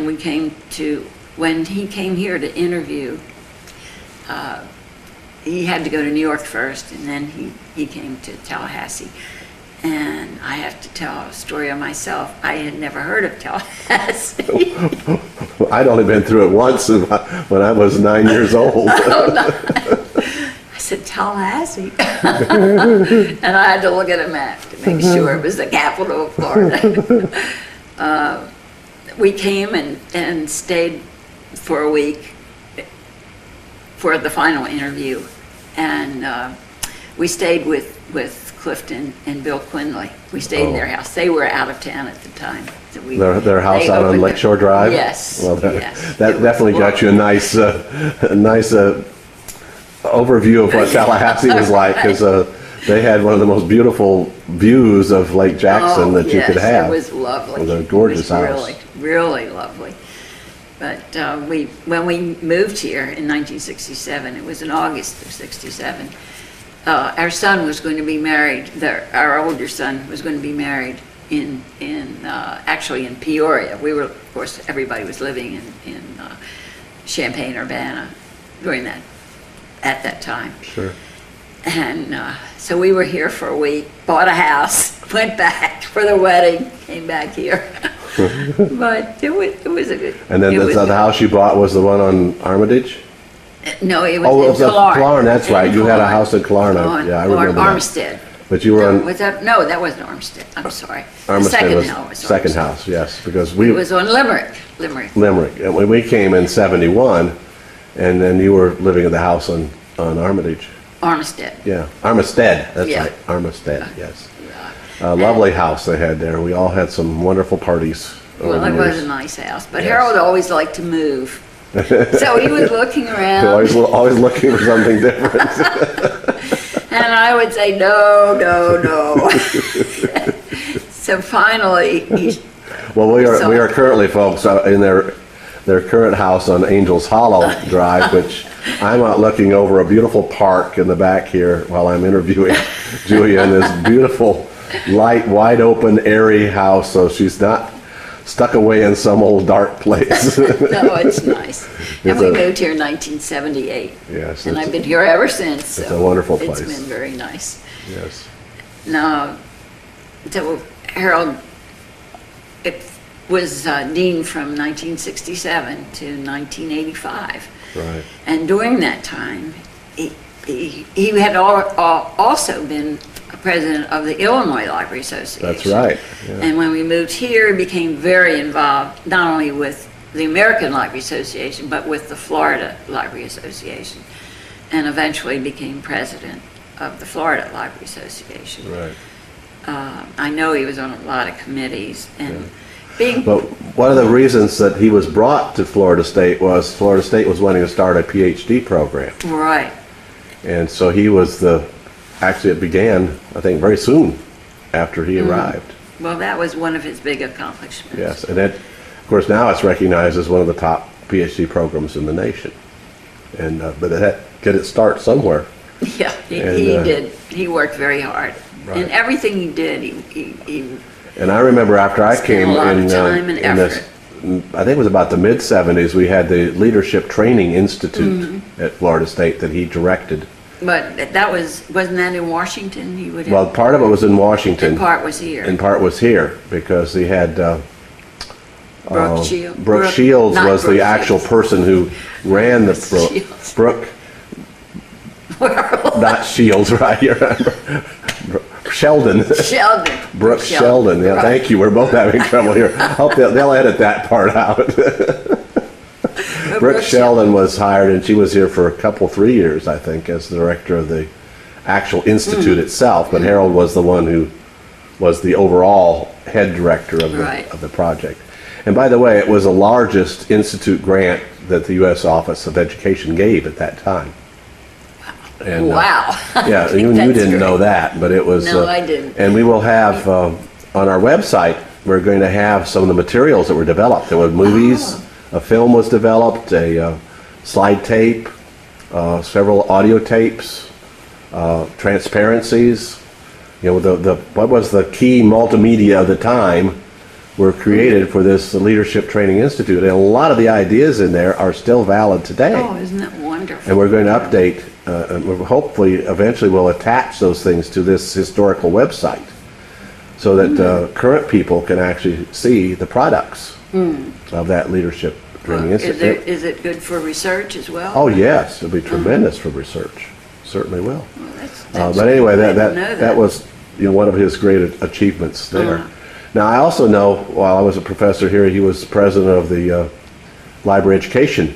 when he came here to interview, he had to go to New York first, and then he came to Tallahassee. And I have to tell a story of myself. I had never heard of Tallahassee. I'd only been through it once when I was 9 years old. Oh, no. I said, Tallahassee. And I had to look at a map to make sure it was the capital of Florida. We came and stayed for a week for the final interview. And we stayed with Clifton and Bill Quinley. We stayed in their house. They were out of town at the time. So their house out on Lakeshore Drive? Yes. Well, that yes. definitely got you a nice overview of what Tallahassee was like, because they had one of the most beautiful views of Lake Jackson that you could have. It was lovely. It was a gorgeous house. Really, really lovely. But when we moved here in 1967, it was in August of '67, our son was going to be married. Our older son was going to be married actually in Peoria. We were, of course, everybody was living in Champaign-Urbana at that time. Sure. And so we were here for a week, bought a house, went back for the wedding, came back here. But it was a good. And then the house you bought was the one on Armitage? No, it was in in Clarn. Clarn, that's right. You had a house in Clarn. Yeah, I remember that. Armistead. But you were on... No, that wasn't Armistead. I'm sorry. Armistead was house. Second house, yes, because It was on Limerick. Limerick. And when we came in '71, and then you were living at the house on Armitage. Armistead. Yeah, Armistead, that's Yeah. right, Armistead, yes. Yeah. Lovely house they had there. We all had some wonderful parties over Well, the it years. was a nice house, but Yes. Harold always liked to move. So he was looking around. Always looking for something different. And I would say, no. So finally, Well, we are currently, folks, in their current house on Angels Hollow Drive, which I'm out looking over a beautiful park in the back here while I'm interviewing Julia in this beautiful, light, wide open, airy house, so she's not stuck away in some old dark place. no, it's nice. And we moved here in 1978. Yes. And I've been here ever since. It's a wonderful place. It's been very nice. Yes. Now, so Harold, it was dean from 1967 to 1985. Right. And during that time, he had also been president of the Illinois Library Association. That's right. Yeah. And when we moved here, he became very involved, not only with the American Library Association, but with the Florida Library Association, and eventually became president of the Florida Library Association. Right. I know he was on a lot of committees, and But one of the reasons that he was brought to Florida State was Florida State was wanting to start a PhD program. Right. And so he was actually it began, I think, very soon after he arrived. Well, that was one of his big accomplishments. Yes, and of course, now it's recognized as one of the top PhD programs in the nation. And but it had to get its start somewhere. Yeah, he did. He worked very hard. Right. And everything he did, he And I remember after I came a lot in, of time and effort. I think it was about the mid-'70s, we had the Leadership Training Institute at Florida State that he directed. But wasn't that in Washington? He would have, Well, part of it was in Washington. and part was here. And part was here, because he had... Brooke Shields. Brooke Shields not was Brooke the actual Shields. person who ran the Shields. Brooke, not Shields, right? Sheldon. Sheldon. Brooke Sheldon. Yeah, Right. thank you. We're both having trouble here. Hope they'll edit that part out. Brooke Sheldon was hired, and she was here for 3 years, I think, as the director of the actual institute itself. But Harold was the one who was the overall head director of the project. And by the way, it was the largest institute grant that the U.S. Office of Education gave at that time. And, Wow. yeah, you didn't know that, but it was... No, I didn't. And we will have, on our website, we're going to have some of the materials that were developed. There were movies, a film was developed, a slide tape, several audio tapes, transparencies. You know, what was the key multimedia of the time were created for this Leadership Training Institute. And a lot of the ideas in there are still valid today. Oh, isn't that wonderful? And we're going to update, and hopefully eventually we'll attach those things to this historical website so that current people can actually see the products of that Leadership Training Institute. Is it good for research as well? Oh, yes, it'll be tremendous for research. Certainly will. Well, that's But anyway, I didn't know that was one of his great achievements there. Now, I also know, while I was a professor here, he was president of the library education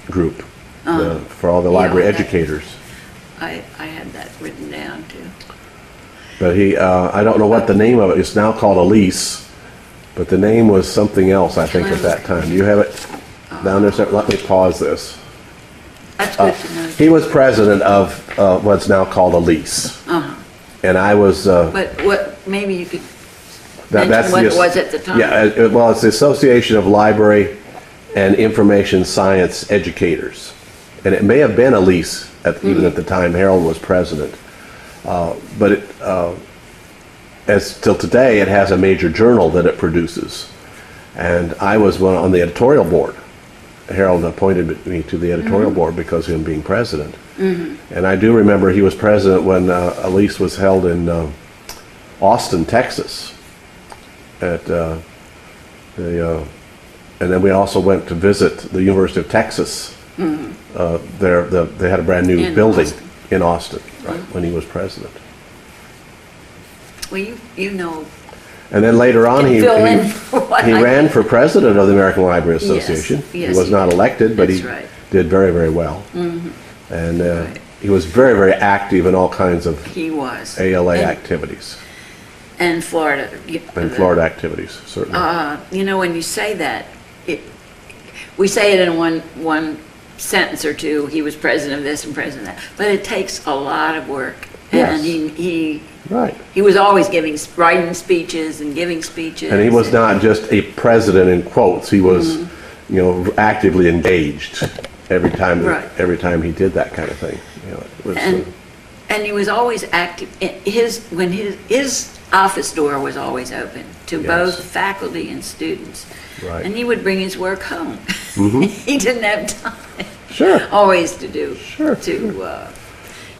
group for all the library educators. I had that written down too. But I don't know what the name of it is. It's now called Elise, but the name was something else, I think, at that time. Do you have it down there? Let me pause this. That's good to know. He was president of what's now called Elise. And I was... But maybe you could mention what it was at the time. Yeah, well, it's the Association of Library and Information Science Educators. And it may have been Elise, even at the time Harold was president. But as till today, it has a major journal that it produces. And I was on the editorial board. Harold appointed me to the editorial board because of him being president. And I do remember he was president when Elise was held in Austin, Texas. And then we also went to visit the University of Texas. They had a brand new building in Austin, right, when he was president. Well, you know. And then later on, he ran for for president of the American Library Association. Yes, he was not elected, but he did very, very well. And he was very, very active in all kinds of ALA activities. And Florida. And Florida activities, certainly. You know, when you say that, we say it in one sentence or two, he was president of this and president of that, but it takes a lot of work. Yes. And he was always writing speeches and giving speeches. And he was not just a president in quotes. He was, actively engaged every time he did that kind of thing. It was, and he was always active. His office door was always open to both faculty and students. Right. And he would bring his work home. He didn't have time. Sure. Always to do. Sure. To